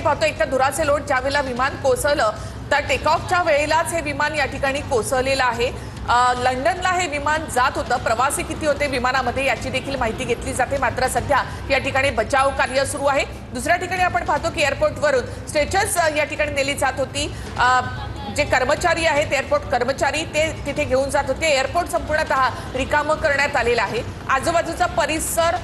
पाहतो एक तर धुराचे लोट ज्यावेळेला विमान कोसळलं तर टेक ऑफच्या वेळेलाच हे विमान या ठिकाणी कोसळलेलं आहे। लंडनला हे विमान जात होतं। प्रवासी किती होते विमानामध्ये याची देखील माहिती घेतली जाते। मात्र सध्या या ठिकाणी बचाव कार्य सुरू आहे। दुसऱ्या ठिकाणी आपण पाहतो की एअरपोर्टवरून स्ट्रेचर्स या ठिकाणी नेली जात होती। जे कर्मचारी आहेत एअरपोर्ट कर्मचारी ते तिथे घेऊन जात होते। एअरपोर्ट संपूर्णतः रिकामं करण्यात आलेलं आहे। आजूबाजूचा परिसर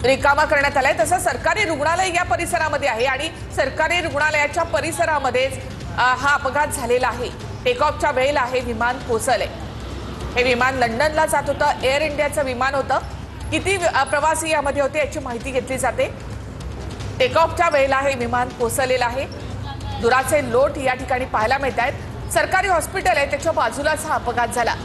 रिकामा करण्यात आलाय। तसं सरकारी रुग्णालय या परिसरामध्ये आहे आणि सरकारी रुग्णालयाच्या परिसरामध्येच हा अपघात झालेला आहे। टेक ऑफच्या वेळेला हे विमान कोसळले। हे विमान लंडनला जात होतं। एअर इंडियाचं विमान होतं। किती प्रवासी यामध्ये होते याची माहिती घेतली जाते। टेक ऑफच्या वेळेला हे विमान कोसळलेलं आहे। धुराचे लोट या ठिकाणी पाहायला मिळत आहेत। सरकारी हॉस्पिटल आहे त्याच्या बाजूलाच हा अपघात झाला।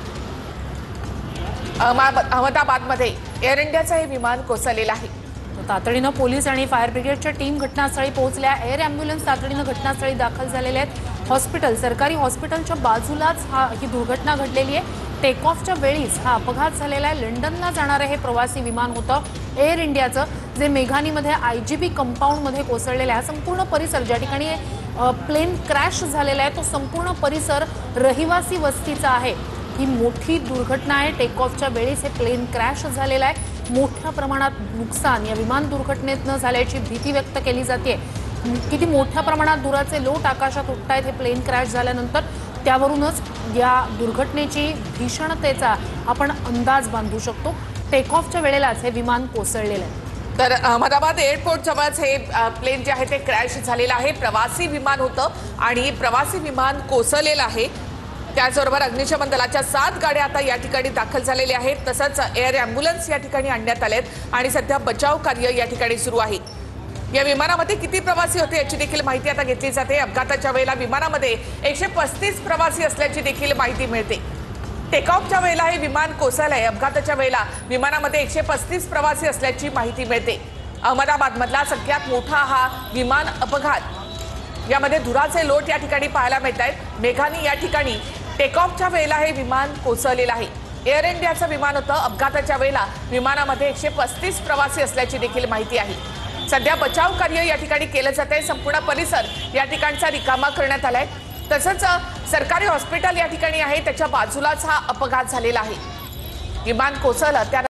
अहमदाबादमध्ये एअर इंडियाचं हे विमान कोसळलेलं आहे। तातडीनं पोलीस आणि फायर ब्रिगेडच्या टीम घटनास्थळी पोहोचल्या। एअर ॲम्ब्युलन्स तातडीनं घटनास्थळी दाखल झालेले आहेत। हॉस्पिटल सरकारी हॉस्पिटलच्या बाजूलाच ही दुर्घटना घडलेली आहे। टेक ऑफच्या वेळीच हा अपघात झालेला आहे। लंडनला जाणारे हे प्रवासी विमान होतं एअर इंडियाचं, जे मेघानीमध्ये IGP कंपाऊंडमध्ये कोसळलेलं आहे। संपूर्ण परिसर ज्या ठिकाणी प्लेन क्रॅश झालेला आहे तो संपूर्ण परिसर रहिवासी वस्तीचा आहे। ही मोठी दुर्घटना आहे। टेक ऑफच्या वेळेस हे प्लेन क्रॅश झालेलं आहे। मोठ्या प्रमाणात नुकसान या विमान दुर्घटनेतनं झाल्याची भीती व्यक्त केली जाते। किती मोठ्या प्रमाणात धुराचे लोट आकाशात उठतायत हे प्लेन क्रॅश झाल्यानंतर, त्यावरूनच या दुर्घटनेची भीषणतेचा आपण अंदाज बांधू शकतो। टेक ऑफच्या वेळेलाच हे विमान कोसळलेलं आहे। तर अहमदाबाद एअरपोर्ट जवळच हे प्लेन जे आहे ते क्रॅश झालेलं आहे। प्रवासी विमान होतं आणि प्रवासी विमान कोसळलेलं आहे। त्याचबरोबर अग्निशमन दलाच्या 7 गाड्या आता या ठिकाणी दाखल झालेल्या आहेत। तसंच एअर ॲम्ब्युलन्स या ठिकाणी आणण्यात आलेत आणि सध्या बचाव कार्य या ठिकाणी सुरू आहे। या विमानामध्ये किती प्रवासी होते याची देखील माहिती आता घेतली जाते। अपघाताच्या वेळेला विमानामध्ये 135 प्रवासी असल्याची देखील माहिती मिळते। टेक ऑफच्या वेळेला हे विमान कोसळलंय। अपघाताच्या वेळेला विमानामध्ये 135 प्रवासी असल्याची माहिती मिळते। अहमदाबादमधला सगळ्यात मोठा हा विमान अपघात, यामध्ये धुराचे लोट या ठिकाणी पाहायला मिळत आहेत। मेघानी या ठिकाणी टेक ऑफच्या वेळेला हे विमान कोसळलेलं आहे। एअर इंडियाचं विमान होतं। अपघाताच्या वेळेला विमानामध्ये 135 प्रवासी असल्याची देखील माहिती आहे। सध्या बचाव कार्य या ठिकाणी केलं जात आहे। संपूर्ण परिसर या ठिकाणचा रिकामा करण्यात आलाय। तसंच सरकारी हॉस्पिटल या ठिकाणी आहे त्याच्या बाजूलाच हा अपघात झालेला आहे। विमान कोसळलं त्या